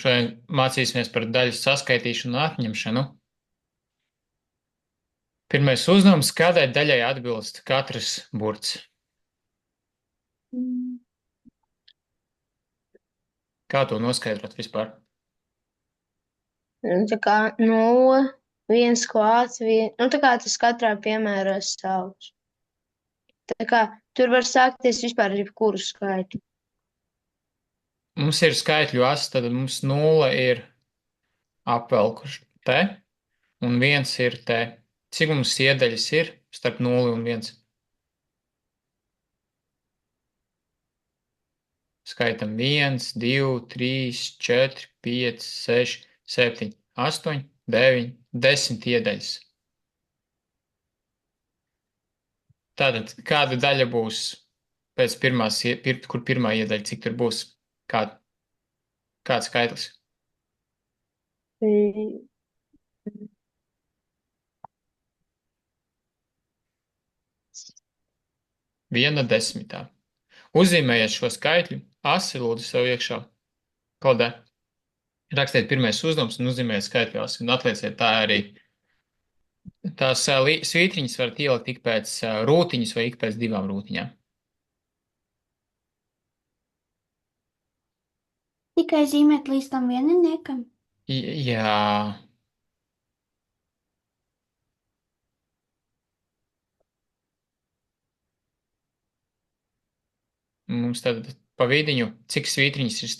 Šodien mācīsimies par daļu saskaitīšanu un atņemšanu. Pirmais uzdevums, kādai daļai atbilst katrs burts? Kā to noskaidrot vispār? Tā kā 0, 1 klāts, tā kā tas katrā piemērā savs. Tā kā tur var sākties vispār ar jebkuru skaitu. Mums ir skaitļu asa, tad mums 0 ir apvelkuši te, un 1 ir te. Cik mums iedaļas ir starp 0 un 1? Skaitam 1, 2, 3, 4, 5, 6, 7, 8, 9, 10 iedaļas. Tātad, kāda daļa būs pēc pirmās, kur pirmā iedaļa, cik tur būs? Kāds skaitlis? Viena desmitā. Uzzīmējiet šo skaitļu, asi lūdzu sev iekšā kodē. Rakstiet pirmais uzdevums un uzzīmējiet skaitļu asi un atlieciet tā arī. Tās svītriņas varat ielikt ik pēc rūtiņas vai ik pēc 2 rūtiņām. Tikai zīmēt līdz tam vieniniekam? Jā. Mums tad pa vidiņu, cik svītriņas ir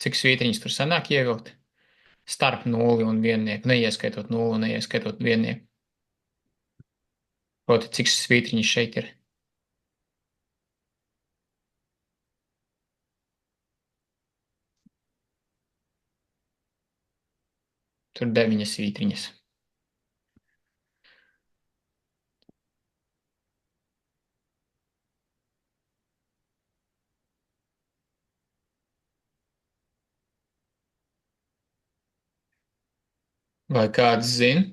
cik svītriņas tur sanāk ievilkt? Starp 0 un 1, neieskaitot 0 un neieskaitot 1. Proti, cik svītriņas šeit ir? Tur 9 svītriņas. Vai kāds zina,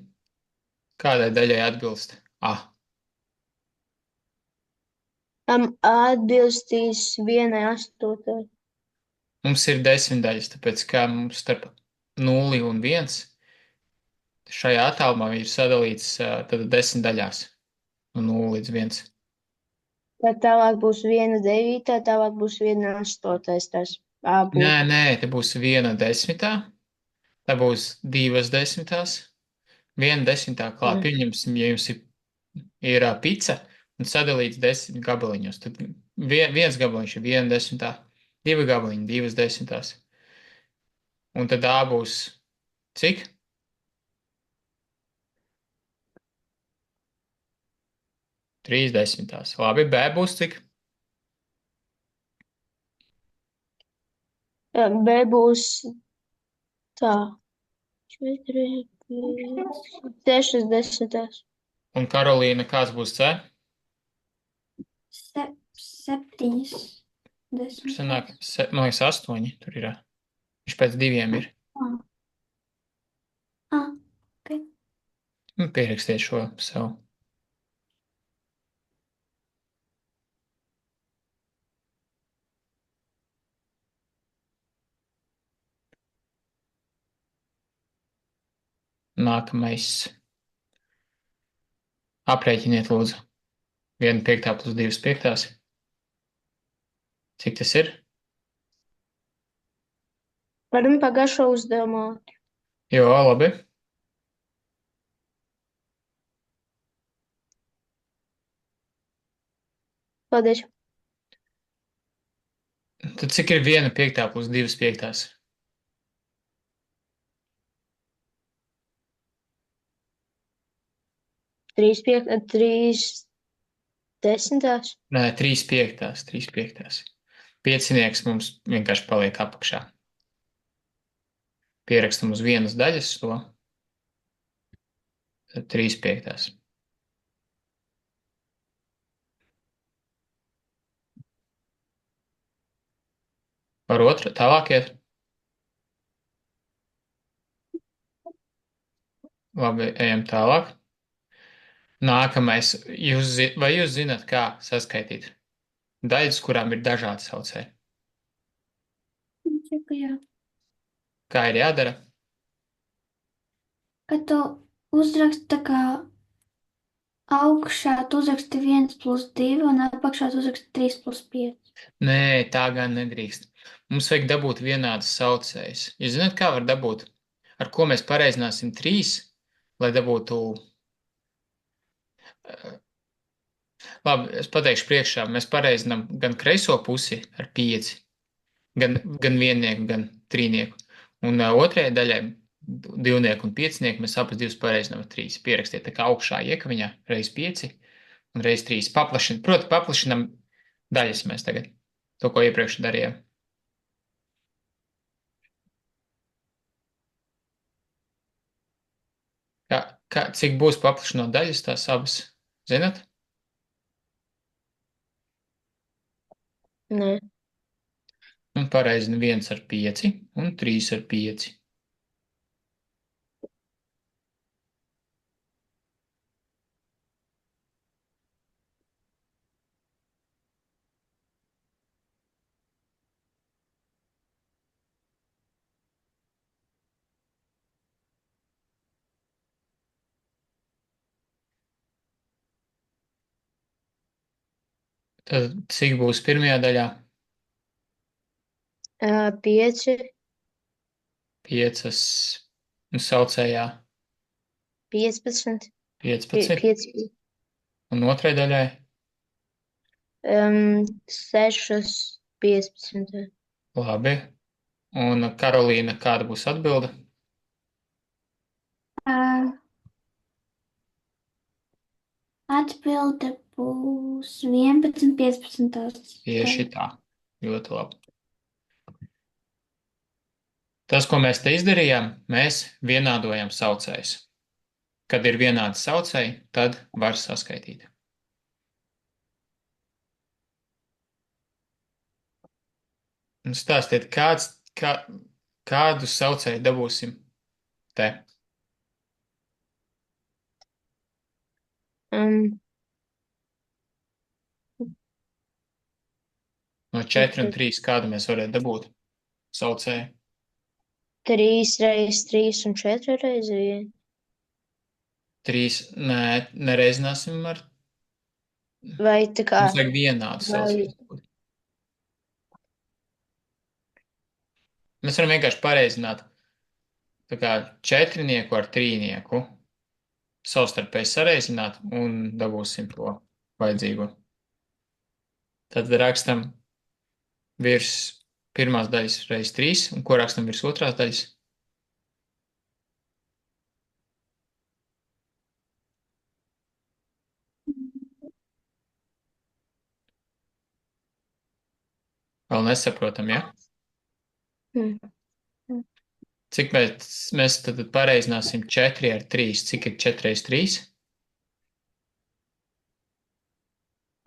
kādai daļai atbilst A? Atbilstīs 1/8. Mums ir 10 daļas, tāpēc kā mums starp 0 un 1 šajā attālumā ir sadalīts tad 10 daļās no 0 līdz 1. Tad tālāk būs 1/9, tālāk būs 1/8. Tas Nē, te būs 1/10, tā būs 2/10, 1/10 klāt. Pieņemsim, ja jums ir pica un sadalīts 10 gabaliņos, tad viens gabaliņš ir 1/10, 2 gabaliņi 2/10. Un tad A būs cik? 3/10. Labi, B būs cik? B būs tā. 4, 5, 6/10. Un Karolīna, kāds būs C? 7. Tur sanāk, man liekas, 8 tur ir. Viņš pēc 2 ir. Okay. Pierakstiet šo sev. Nākamais. Aprēķiniet, lūdzu. 1/5 plus 2/5. Cik tas ir? Varam pagājušo uzdevumu. Jā, labi. Paldies. Tad cik ir 1/5 plus 2/5? 3/10. Nē, 3/5. 3/5. Piecinieks mums vienkārši paliek apakšā. Pierakstam uz vienas daļas to. Tad 3/5. Par otru tālāk iet. Labi, ejam tālāk. Nākamais. Vai jūs zināt, kā saskaitīt daļas, kurām ir dažādi saucēji? Jā. Kā ir jādara? Kad tu uzraksti tā kā augšā, tu uzraksti 1+2 un apakšā tu uzraksti 3+5. Nē, tā gan nedrīkst. Mums vajag dabūt vienādus saucējus. Jūs zināt, kā var dabūt? Ar ko mēs pareizināsim 3, lai dabūtu. Labi, es pateikšu priekšā. Mēs pareizinām gan kreiso pusi ar 5, gan viennieku, gan trīnieku. Un otrajai daļai, divnieku un piecinieku, mēs abas divas pareizinām ar 3. Pierakstiet tā kā augšā iekamiņā reiz 5 un reiz 3. Proti, paplašinam daļas mēs tagad. To, ko iepriekš darījām. Cik būs paplašinot daļas, tās abas? Zinat? Nē. Un pareizina 1 ar 5 un 3 ar 5. Tad cik būs pirmajā daļā? 5, 5 un saucējā 15, 15 5, un otrai daļai 6, 15. labi. Un Karolīna, kāda būs atbilde? Atbilde būs 11, 15. Tieši tā. Ļoti labi. Tas, ko mēs te izdarījām, mēs vienādojam saucējus. Kad ir vienādi saucēji, tad var saskaitīt. Un stāstiet, kādu saucēju dabūsim te? No 4 un 3 kādu mēs varētu dabūt saucēju? 3 reizes 3 un 4 reizes 1. 3, nē, nereizināsim ar. Vai tā kā? Mums vajag vienādu saucēju. Mēs varam vienkārši pareizināt tā kā četrnieku ar trīnieku, savstarpēji sareizināt un dabūsim to vajadzīgo. Tad rakstam virs pirmās daļas reiz 3, un ko rakstam virs otrās daļas? Vēl nesaprotam, ja? Cik mēs tad pareizināsim 4 ar 3? Cik ir 4 reiz 3?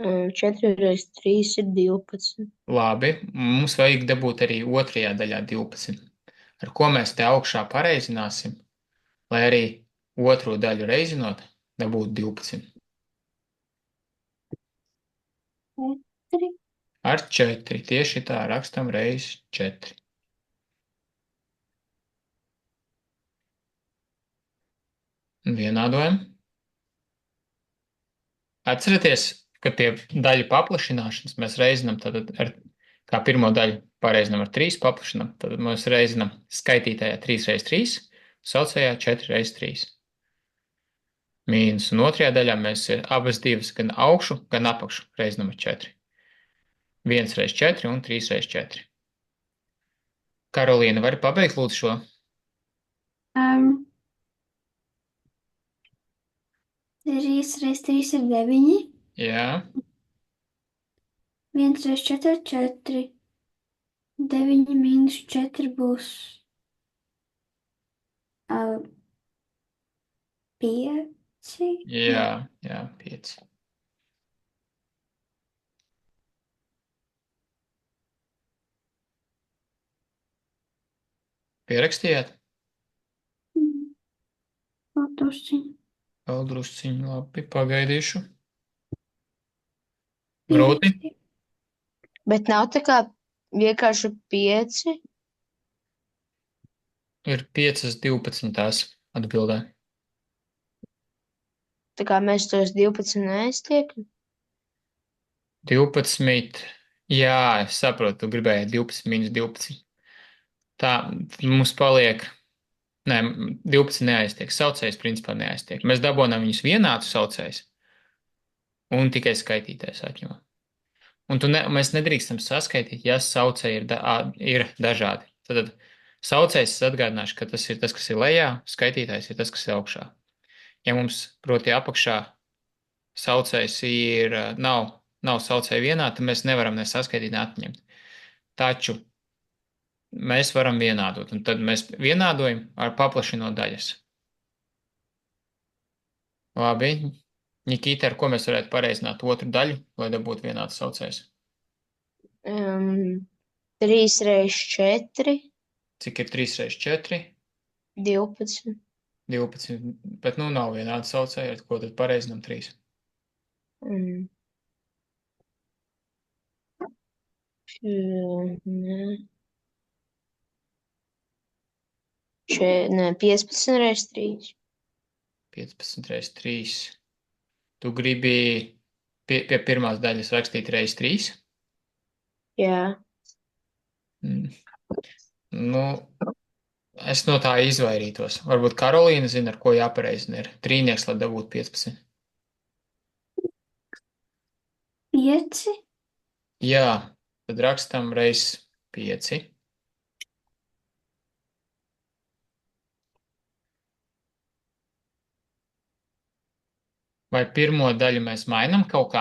4 reizes 3 ir 12. Labi, mums vajag dabūt arī otrajā daļā 12. Ar ko mēs te augšā pareizināsim, lai arī otro daļu reizinot, dabūtu 12? Ar 4. Tieši tā rakstam reiz 4. Un vienādojam. Atcerieties, ka pie daļu paplašināšanas mēs reizinam tātad kā pirmo daļu pareizinam ar 3 paplašinam, tad mēs reizinam skaitītājā 3 reiz 3, saucējā 4 reiz 3. Mīnus un otrajā daļā mēs abas divas gan augšu, gan apakšu reizinam ar 4. 1 reiz 4 un 3 reiz 4. Karolīna, vari pabeigt lūdzu šo? 3 reiz 3 ir 9. Jā. 1 reiz 4 ir 4. 9 mīnus 4 būs 5. Jā, 5. Pierakstījāt? Vēl drusciņu, labi, pagaidīšu. Grūti? Bet nav tā kā vienkārši 5. Ir 5/12 atbildē. Tā kā mēs tos 12 neaiztiekam. 12. Jā, es saprotu, tu gribēji 12 minus 12. Tā mums paliek. Nē, 12 neaiztiek. Saucējs principā neaiztiek. Mēs dabonām viņus vienādu saucējs un tikai skaitītājs atņemam. Un mēs nedrīkstam saskaitīt, ja saucēji ir dažādi. Tad saucējs es atgādināšu, ka tas ir tas, kas ir lejā, skaitītājs ir tas, kas ir augšā. Ja mums, proti, apakšā saucējs nav saucēji vienā, tad mēs nevaram ne saskaitīt, ne atņemt. Taču mēs varam vienādot, un tad mēs vienādojam ar paplašinot daļas. Labi. Nikīta, ar ko mēs varētu pareizināt otru daļu, lai dabūtu vienāds saucējs? 3 reiz 4, Cik ir 3 reiz 4? 12. 12. Bet nav vienāda saucēja, ar ko tad pareizinām 3. Mm. Nē. 15 reiz 3. 15 reiz 3. Tu gribi pie pirmās daļas rakstīt reiz 3? Jā. Es no tā izvairītos. Varbūt Karolīna zina, ar ko jāpareizina ir trīnieks, lai dabūtu 15. 5. Jā, tad rakstam reiz 5. Vai pirmo daļu mēs mainam kaut kā?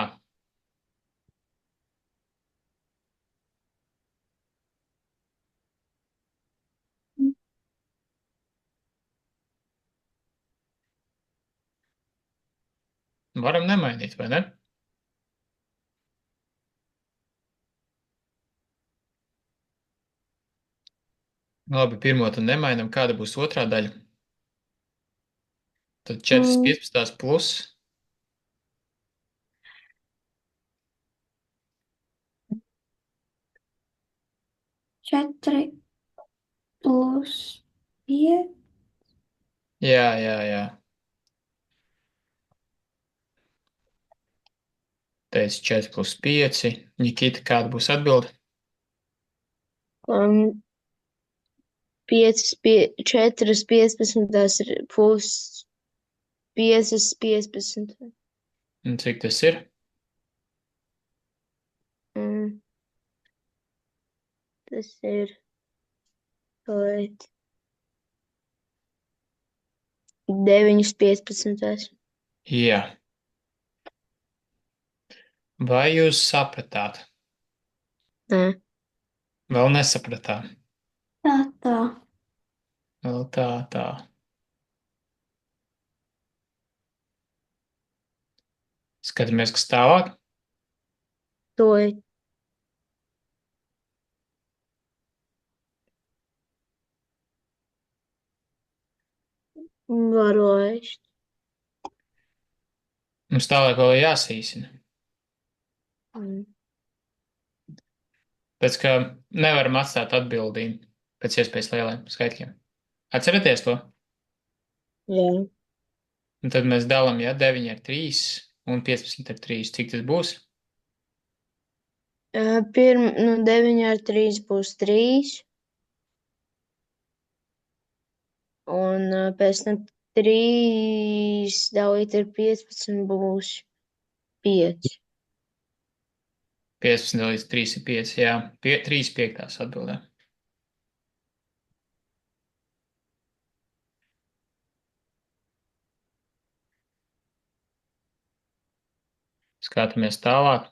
Varam nemainīt, vai ne? Labi, pirmo tad nemainam. Kāda būs otrā daļa? Tad 4/15 plus 4 plus 5. Jā. Teicu 4 plus 5. Nikita, kāda būs atbilde? 4 15 ir plus 5 15. Un cik tas ir? Tas ir 9 15. Jā. Vai jūs sapratāt? Nē. Vēl nesapratām. Tā. Vēl tā. Skatāmies, kas tālāk. To varu ēst. Mums tālāk vēl ir jāsīsina. Pēc ka nevaram atstāt atbildību pēc iespējas lieliem skaitļiem. Atceraties to? Jā. Un tad mēs dalām, 9 ar 3 un 15 ar 3. Cik tas būs? 9 ar 3 būs 3. Un pēc tam 3 dalīt ar 15 būs 5. 15 līdz 3 ir 5, jā. 3/5 atbildē. Skatāmies tālāk.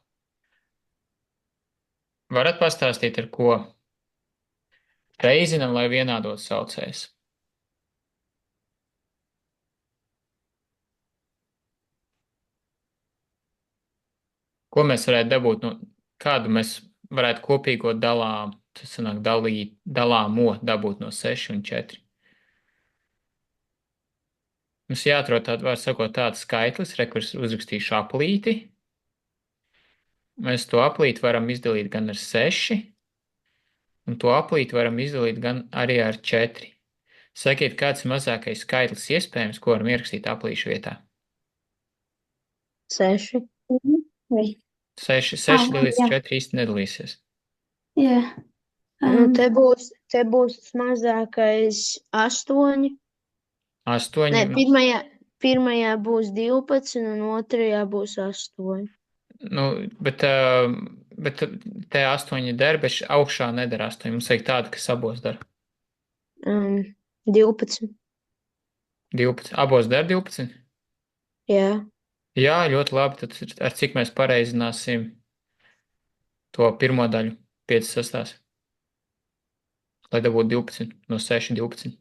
Varat pastāstīt, ar ko reizinam, lai vienādot saucējs? Ko mēs varētu dabūt, kādu mēs varētu kopīgo dalāmo dabūt no 6 un 4? Mums jāatrod tāds skaitlis, kurš uzrakstīšu aplīti. Mēs to aplīti varam izdalīt gan ar 6, un to aplīti varam izdalīt gan arī ar 4. Sakiet, kāds ir mazākais skaitlis iespējams, ko varam ierakstīt aplīšu vietā? 6. Vai? 6 Ah, līdz jā. 4 īsti nedalīsies. Jā. Nu, te būs mazākais 8. 8. Nē, pirmajā būs 12, un otrajā būs 8. Nu, bet te 8 der, bet augšā nedara 8. Mums vajag tādu, kas abos dara. 12. 12. Abos der 12? Jā. Jā, ļoti labi. Tad ar cik mēs pareizināsim to pirmo daļu 5 sastās? Lai dabūtu 12. No 6, 12.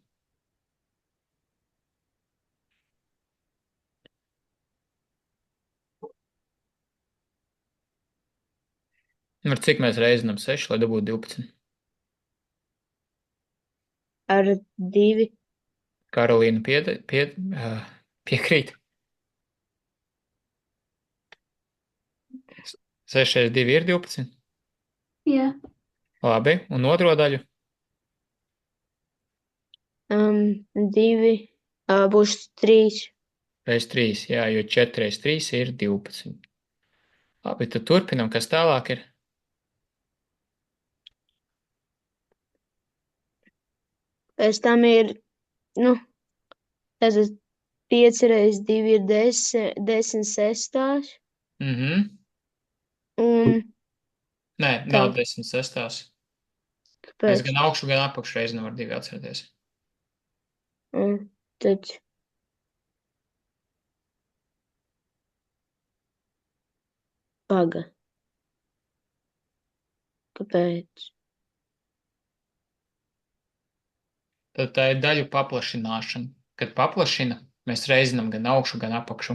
Ar cik mēs reizinām 6, lai dabūtu 12? Ar 2. Karolīna piekrīt. 6 reiz 2 ir 12. Jā. Labi, un otro daļu? 2. Būs 3. Reiz 3, jā, jo 4 reiz 3 ir 12. Labi, tad turpinam, kas tālāk ir. Pēc tam ir, tātad 5 reiz 2 ir 10 sestās. Un Nē, nav 10 sestās. Mēs kāpēc? gan augšu, gan apakšu reizi nevar 2 atcerēties. Tad paga. Kāpēc? Tad tā ir daļu paplašināšana. Kad paplašina, mēs reizinām gan augšu, gan apakšu.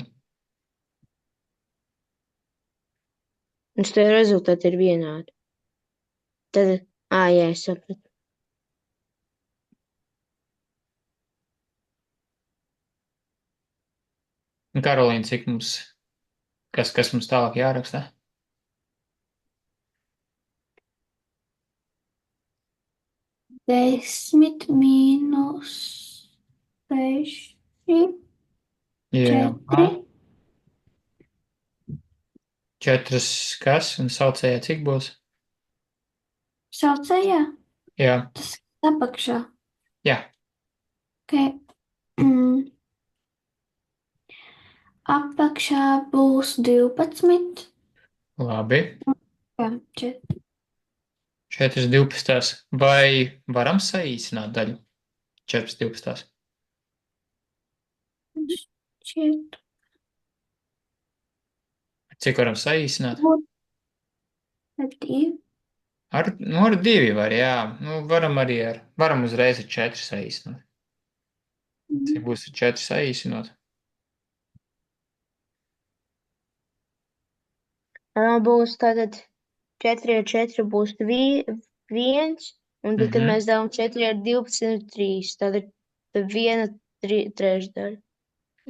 Un tie rezultāti ir vienādi. Tad, jā, es sapratu. Un Karolīna, kas mums tālāk jāraksta? Desmit mīnus 6, Jā. 4. 4 kas? Un saucējā cik būs? Saucējā? Jā. Tas apakšā. Jā. Okay. Apakšā būs 12. Labi. Jā, 4. 4 12. Vai varam saīsināt daļu? 4 12. Šķiet. Cik varam saīsināt? Ar 2. Ar 2 var, jā. Varam uzreiz ar 4 saīsināt. Cik būs ar 4 saīsinot? Būs tātad 4 ar 4 būs 1, un tad, kad mēs dalām 4 ar 12 ir 3. Tātad 1 trešdaļa.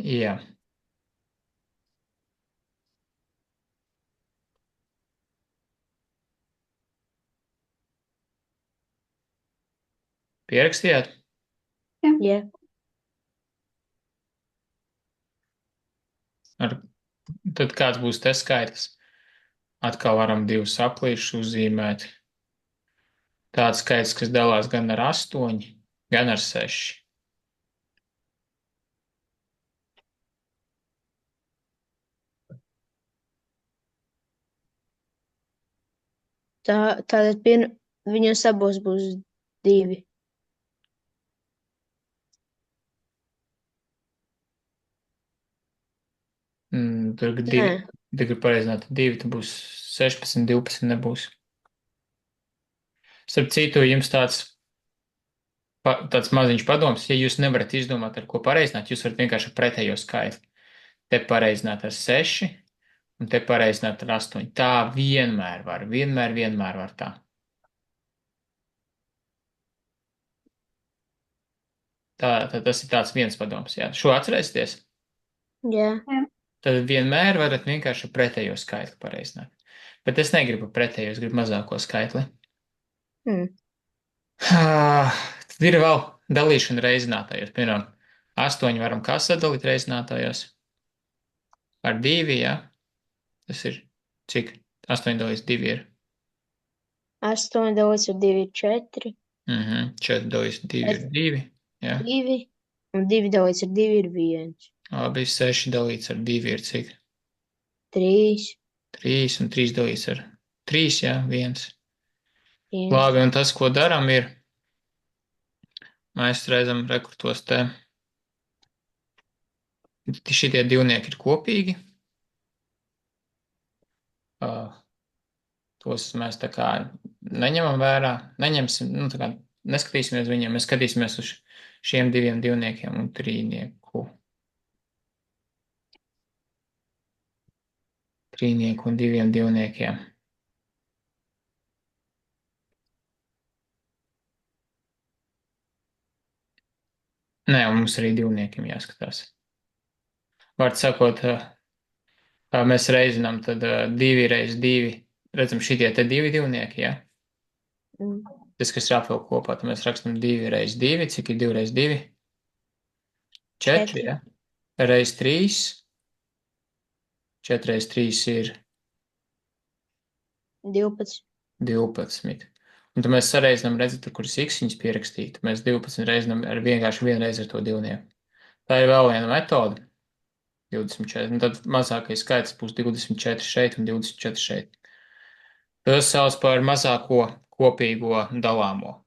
Jā. Pierakstījāt? Jā. Tad kāds būs te skaitlis? Atkal varam 2 aplīšus uzzīmēt. Tāds skaitlis, kas dalās gan ar 8, gan ar 6. Tātad viņos abos būs 2. Tur ir 2. Tad, kad pareizināt 2, tad būs 16, 12 nebūs. Starp citu, jums tāds maziņš padoms, ja jūs nevarat izdomāt, ar ko pareizināt, jūs varat vienkārši ar pretējo skaitli. Te pareizināt ar 6, un te pareizināt ar 8. Tā vienmēr var, vienmēr var tā. Tas ir tāds viens padoms, jā. Šo atcerēsieties? Jā. Tad vienmēr varat vienkārši ar pretējo skaitli pareizināt. Bet es negribu pretējo, es gribu mazāko skaitli. Tad ir vēl dalīšana reizinātājos. Piemēram, 8 varam kā sadalīt reizinātājos? Ar 2, jā? Tas ir cik? 8 dalīts 2 ir. 8 dalīts ar 2 ir 4. 4 dalīts 2 ir 2, jā? 2. Un 2 dalīts ar 2 ir 1. Labi, 6 dalīts ar 2 ir cik? 3. 3 un 3 dalīts ar 3, jā? 1. 1. Labi, un tas, ko darām, ir, mēs reizam rekurtos te. Šitie divnieki ir kopīgi. Tos mēs tā kā neņemam vērā, neņemsim, tā kā neskatīsimies viņiem, mēs skatīsimies uz šiem 2 divniekiem un 3. 3 un 2 divniekiem. Nē, un mums arī divniekiem jāskatās. Vārds sakot, mēs reizinām, tad 2 reiz 2, redzam šitie te 2 divnieki, jā? Tas, kas ir apvilk kopā, tad mēs rakstam 2 reiz 2, cik ir 2 reiz 2? 4, jā? Reiz 3. 4 reiz 3 ir 12. 12. Un tad mēs sareizinām, redzat, tur, kur ir x pierakstīt. Mēs 12 reizinām ar vienkārši vienreiz ar to divnieku. Tā ir vēl viena metode. 24. Un tad mazākais skaits būs 24 šeit un 24 šeit. Tas sauc par mazāko kopīgo dalāmo.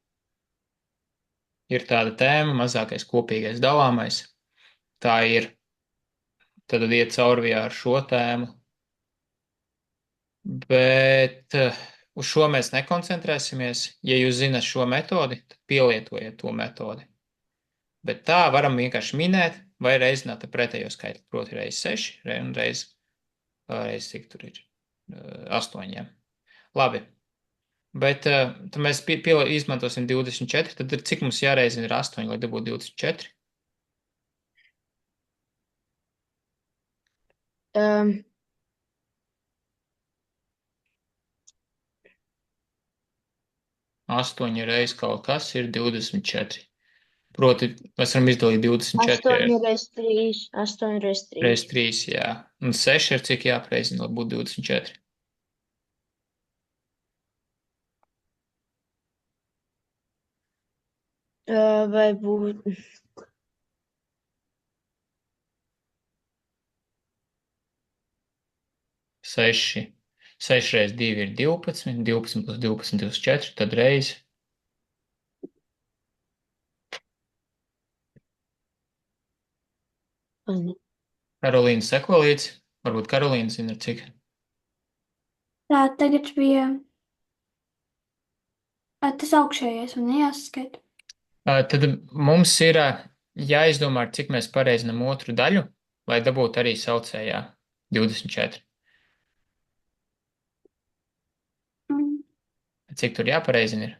Ir tāda tēma, mazākais kopīgais dalāmais. Tā ir, tad iet cauri ar šo tēmu. Bet uz šo mēs nekoncentrēsimies. Ja jūs zinat šo metodi, tad pielietojiet to metodi. Bet tā varam vienkārši minēt vai reizināt ar pretējo skaitli. Proti reiz 6 un reiz cik tur ir 8. Ja? Labi. Bet tad mēs izmantosim 24. Tad cik mums jāreizina ar 8, lai dabūtu 24? Astoņi reiz kaut kas ir 24. Proti, mēs varam izdalīt 24. 8 reiz 3. 8 reiz 3. Reiz 3, jā. Un 6 ir cik jāpreizina, lai būtu 24. Vai būtu 6. 6 reiz 2 ir 12, 12 plus 12, 24, tad reiz. Karolīna seko līdzi. Varbūt Karolīna zina, cik. Tā, tagad bija tas augšējais un jāsaskait. Tad mums ir jāizdomā, cik mēs pareizinām otru daļu, lai dabūtu arī saucējā 24. Cik tur jāpareizina ir?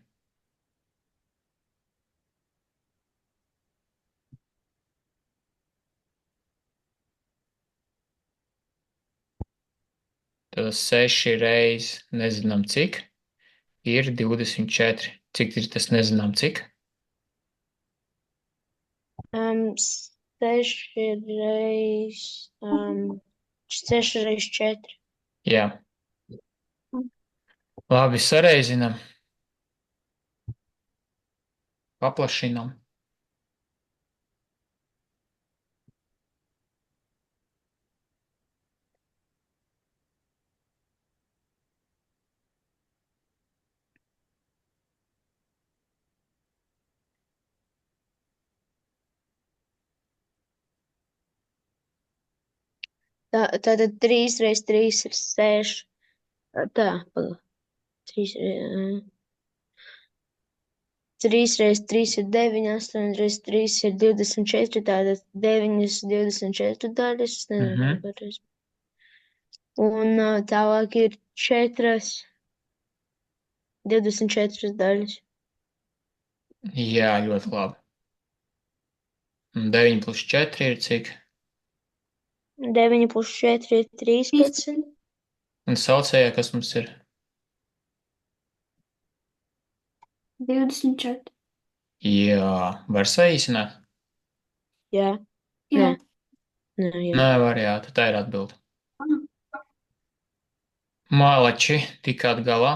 Tad 6 reiz nezinām cik ir 24. Cik ir tas nezinām cik? 6 reiz 6 reiz 4. Jā. Labi, sareizinām. Paplašinām. Tātad 3 reiz 3 ir 6. Tā, 3 reiz 3 ir 9, 8 reiz 3 ir 24, tātad 9, 24 daļas. Es nezinu, kāpēc. Un tālāk ir 4, 24 daļas. Jā, ļoti labi. 9 plus 4 ir cik? 9 plus 4 ir 13. Un saucējā, kas mums ir? 24. Jā, var saīsināt? Jā. Jā. Nē, jā. Nevar, jā, tad tā ir atbilde. Malači tikāt galā.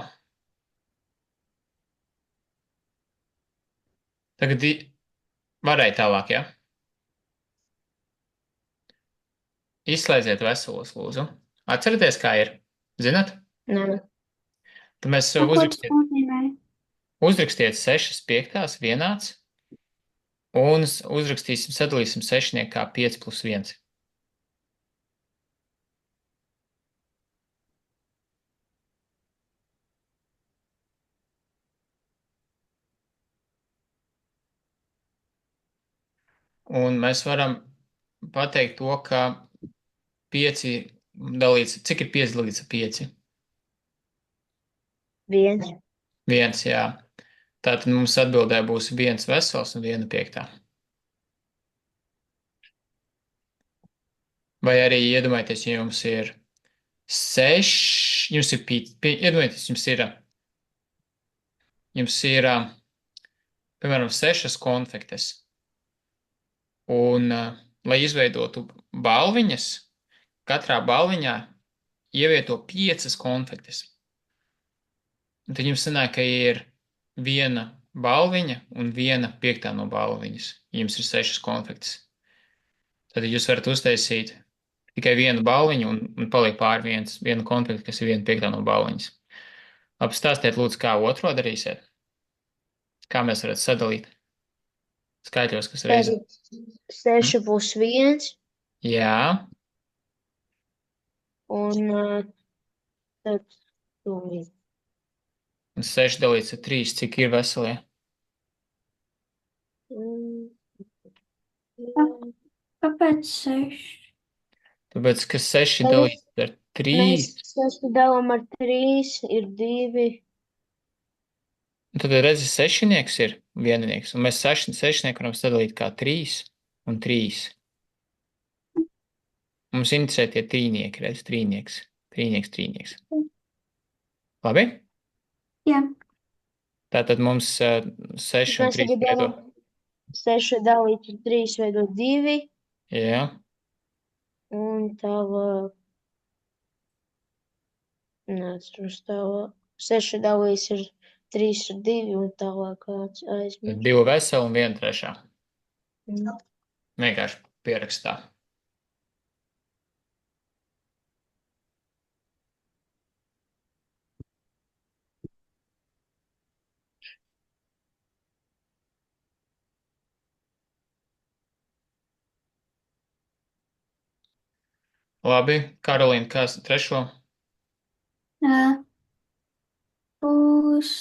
Tagad varēja tālāk, jā? Izslēdziet veselos, lūdzu. Atcerieties, kā ir. Zinat? Nē. Tad mēs Ko tas nozīmē? uzrakstiet 6 piektās vienāds un uzrakstīsim, sadalīsim sešnieku kā 5 plus 1. Un mēs varam pateikt to, ka 5 dalīts, cik ir 5 dalīts ar 5? 1. 1, jā. Tātad mums atbildē būs 1 vesels un 1 piektā. Vai arī iedomājieties, ja jums ir 6, iedomājieties, jums ir, piemēram, 6 konfektes. Un, lai izveidotu balviņas, katrā balviņā ievieto 5 konfektes. Un tad jums sanāk, ka ir 1 balviņa un 1 piektā no balviņas. Jums ir 6 konfektes. Tad jūs varat uztaisīt tikai 1 balviņu un paliek pāri viena konfekte, kas ir 1 piektā no balviņas. Apstāstiet, lūdzu, kā otro darīsiet. Kā mēs varat sadalīt skaitļos, kas reiz. 6 plus 1. Jā, Un tad 2. un 6 dalīts ar 3, cik ir veselie? Kāpēc 6? Tāpēc, ka 6 dalīts ar 3, Mēs 6 dalām ar 3, ir 2. un tad redzi, sešinieks ir vieninieks, un mēs sešnieku varam sadalīt kā 3 un 3. Mums interesē tie trīnieki, redz, trīnieks. Labi? Jā. Tātad mums 6 un Mēs 3 tagad veido. dalām 6 dalīt ar 3 veido 2. Jā, Un tālāk. Neatceros tālāk. 6 dalīs ar 3 ar 2 un tālāk kāds tad aizmirst. 2 veseli un 1 trešā. Mm. Vienkārši pierakstā. Labi, Karolīna, kas trešo? Būs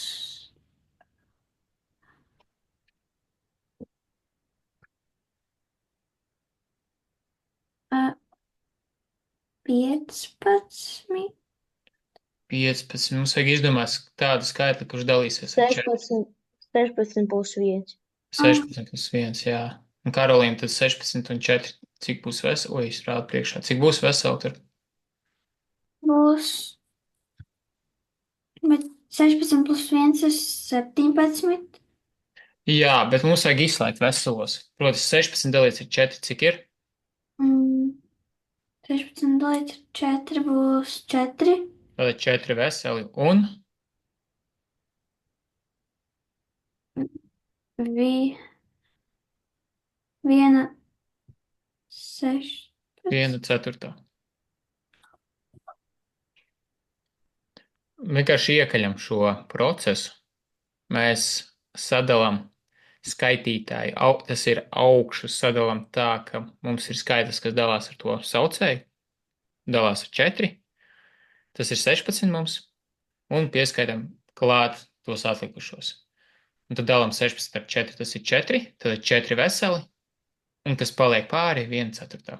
15. 15. Mums vajag izdomāt tādu skaitli, kurš dalīsies ar 4. 16 plus 1. 16 plus 1, jā. Un Karolīna, tad 16 un 4. Cik būs veseli? Oi, es rādu priekšā. Cik būs veseli tur? Būs. Bet 16 plus 1 ir 17. Jā, bet mums vajag izslēgt veselos. Proti, 16 dalīts ar 4, cik ir? 16 dalīts ar 4 būs 4. Tātad 4 veseli un Viena 6. 1 ceturtā. Vienkārši iekaļam šo procesu. Mēs sadalām skaitītāju. Tas ir augšu sadalām tā, ka mums ir skaitlis, kas dalās ar to saucēju. Dalās ar 4. Tas ir 16 mums. Un pieskaitam klāt tos atlikušos. Un tad dalām 16 ar 4. Tas ir 4. Tad ir 4 veseli. Un kas paliek pāri 1 ceturtā.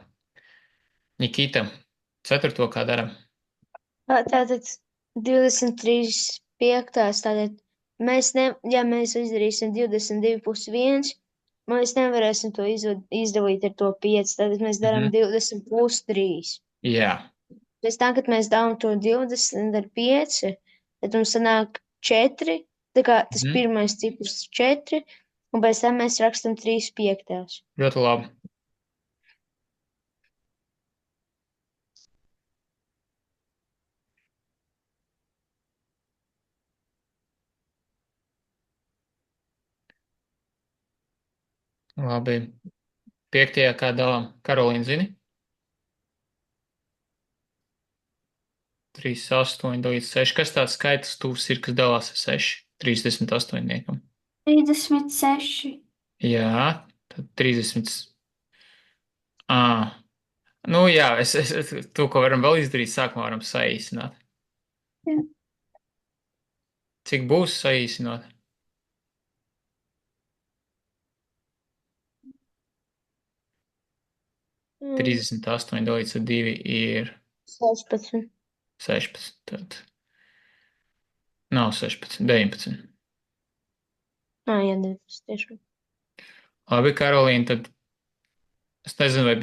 Nikita, 4. kā daram? Tātad 23 piektās. Tātad ja mēs izdarīsim 22 plus 1, mēs nevarēsim to izdalīt ar to 5. Tātad mēs darām 20 plus 3. Jā. Pēc tam, kad mēs dalām to 20 ar 5, tad mums sanāk 4. Tā kā tas pirmais cipars ir 4. Un pēc tam mēs rakstam 3/5. Ļoti labi. Labi. 5. kā dalām? Karolīna, zini? 38 dalīts 6. Kas tāds skaitlis tuvs ir, kas dalās ar 6? 38. 36. Jā, tad 30. Ā. Nu jā, to, ko varam vēl izdarīt, sākumā varam saīsināt. Jā. Cik būs saīsinot? Mm. 38 dalīts ar 2 ir 16. 16. Tad nav 16, 19. Jā, 19 tiešām. Labi, Karolīna, tad es nezinu, vai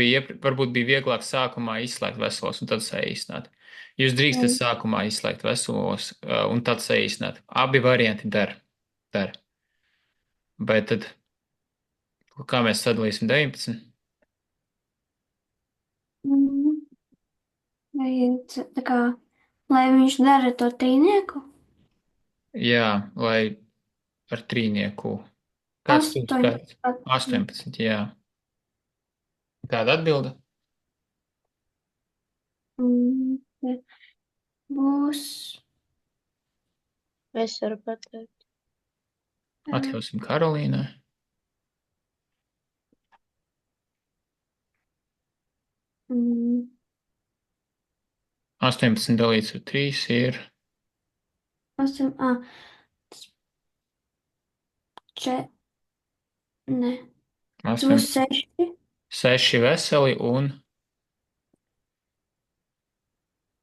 varbūt bija vieglāk sākumā izslēgt veselos un tad saīsināt. Jūs drīkstat sākumā izslēgt veselos un tad saīsināt. Abi varianti der. Bet tad, kā mēs sadalīsim 19? Tā kā, lai viņš dara to trīnieku? Jā, lai ar trīnieku. Kāds tu skaits? 18, jā. Kāda atbilde? Būs. Es varu pateikt. Atļausim Karolīnai. Mm. 18 dalīts ar 3 ir 8, ne. Tas būs 6. 6 veseli un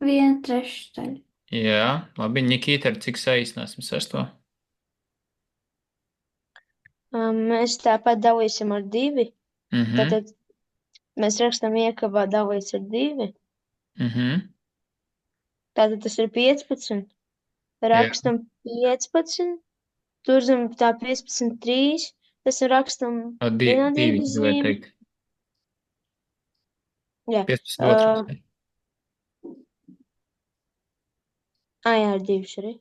1/3. jā, labi, Nikīta, ar cik saīsināsim 6? Mēs tāpat dalīsim ar 2. Mhm. Tātad mēs rakstam iekavā dalīts ar 2. Mhm. Tātad tas ir 15. Rakstam 15. Tur zem tā 15, 3. Tas ir rakstam vienādības 2 gribēju zīme. teikt. Jā. 15 otrs. Jā, ar 2 arī.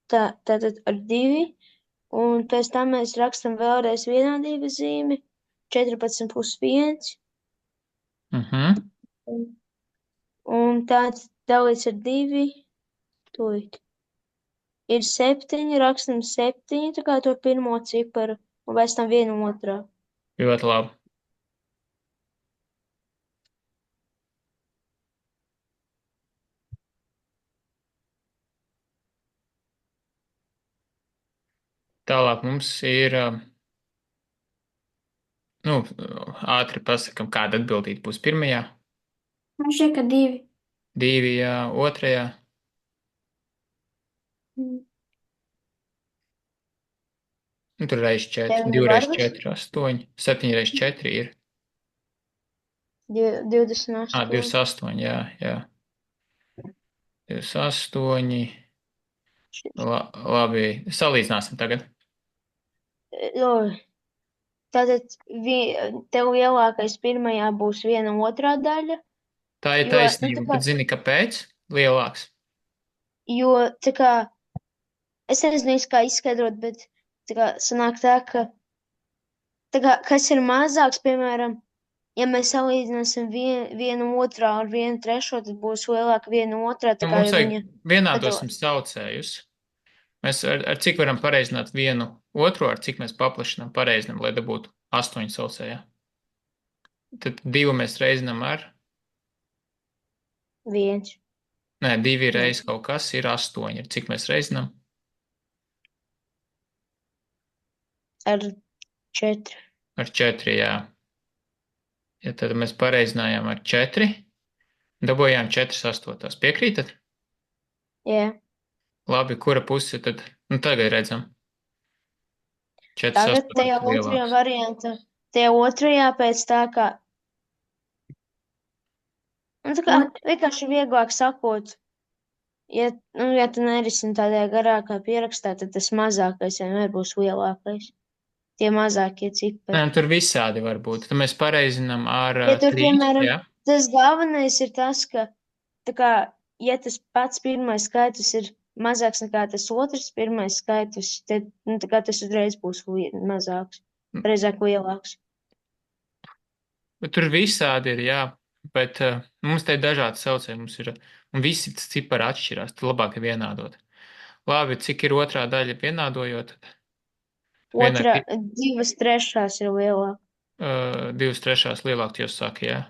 Tātad ar 2. Un pēc tam mēs rakstam vēlreiz vienādības zīmi. 14 plus 1. Mhm. Un tāds dalīts ar 2. Tūlīt. Ir 7, rakstam 7, tā kā to pirmo ciparu, un pēc tam 1 otrā. Ļoti labi. Tālāk mums ir, ātri pasakam, kāda atbildība būs pirmajā. Man šķiet, ka 2. 2, jā, otrajā. Un tur reiz 4, 2 reiz 4, 8, 7 reiz 4 ir. 28. 28, jā. 28. Labi, salīdzināsim tagad. Tātad tev lielākais pirmajā būs 1 otrā daļa. Tā ir taisnība, bet zini, kāpēc lielāks? Jo, tā kā, es nezinu, kā izskaidrot, bet tā kā sanāk tā, ka, kas ir mazāks, piemēram, ja mēs salīdzināsim 1 otrā ar 1/3, tad būs lielāka 1 otrā. Mums vajag vienādosim saucējus. Mēs ar cik varam pareizināt 1 otro, ar cik mēs paplašinām pareizinām, lai dabūtu 8 saucējā. Tad 2 mēs reizinām ar 1. Nē, 2 reiz kaut kas ir 8. Ar cik mēs reizinām? Ar 4. Ar 4, jā. Ja tad mēs pareizinājām ar 4, dabūjām 4/8. Piekrītat? Jā. Labi, kura puse tad? Tagad redzam. 4/8 Tagad tajā otrajā variantā, tajā otrajā pēc tā kā, tā kā vienkārši vieglāk sakot, ja tu nerisini tādā garākā pierakstā, tad tas mazākais vienmēr būs lielākais. tie mazākie cipari. Tur visādi var būt. Tad mēs pareizinām ar Ja tur, 3, piemēram, jā? tas galvenais ir tas, ka, tā kā, ja tas pats pirmais skaitlis ir mazāks nekā tas otrs pirmais skaitlis, tad, tā kā tas uzreiz būs mazāks, reizāk lielāks. Bet tur visādi ir, jā. Bet mums te ir dažādi saucēji. Mums ir, un visi cipari atšķirās. Tad labāk ir vienādot. Labi, cik ir otrā daļa vienādojot? Otrā, 2/3 ir lielāka. 2/3 lielāk jūs saka, jā?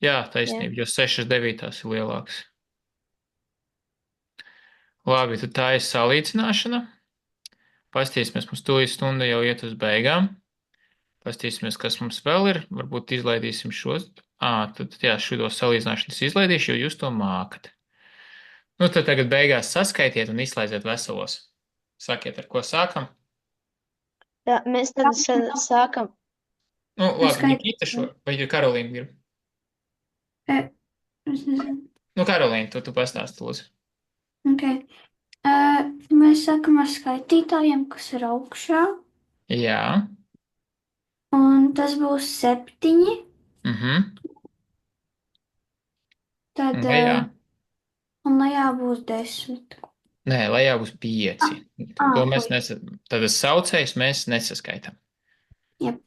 Jā, taisnība, jo 6/9 ir lielāks. Labi, tad tā ir salīdzināšana. Pastīsimies, mums tūlīt stunda jau iet uz beigām. Pastīsimies, kas mums vēl ir. Varbūt izlaidīsim šos. Tad jā, šo salīdzināšanas izlaidīšu, jo jūs to mākat. Nu, tad tagad beigās saskaitiet un izslēdziet veselos. Sakiet, ar ko sākam? Jā, mēs tad sākam. Nu, labi, Nikita šo, vai Karolīna grib? Es nezinu. Nu, Karolīna, tu pastāsti, lūdzu. Ok. Mēs sākam ar skaitītājiem, kas ir augšā. Jā. Un tas būs 7. Tad, Un lejā? Un lejā būs 10. Nē, lejā būs 5. To mēs tad saucējs mēs nesaskaitām. Jep.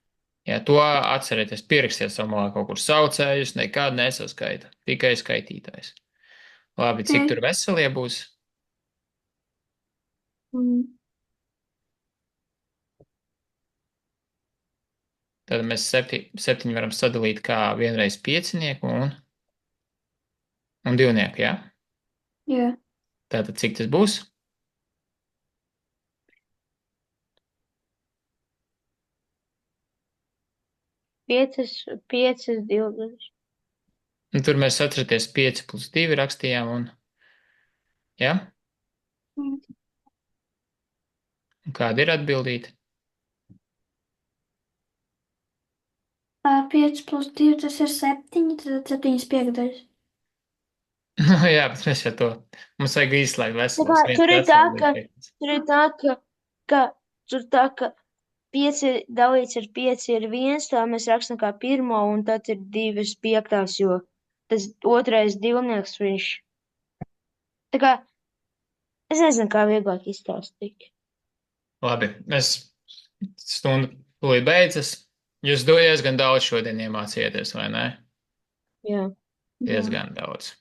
Jā, to atcerieties, pierakstiet savu malā kaut kur saucējus, nekādu nesaskaita, tikai skaitītājs. Labi, cik tur veselie būs? Tad mēs 7 varam sadalīt kā vienreiz piecinieku un divnieku, jā? Jā. Tātad cik tas būs? Piecas, 20. Un tur mēs atceraties 5 + 2 rakstījām un, jā? Un kāda ir atbildīta? 5 + 2 tas ir 7, tad 7/5. Jā, bet mēs jau to, mums vajag izslēgt veselos. Tur ir tā, ka 5 dalīts ar 5 ir 1, tā mēs rakstam kā pirmo, un tad ir 2/5, jo tas otrais divnieks viņš. Tā kā, es nezinu, kā vieglāk izstāstīt. Labi, stundu tūlīt beidzas. Jūs diezgan daudz šodien iemācījāties, vai ne? Jā. Diezgan daudz.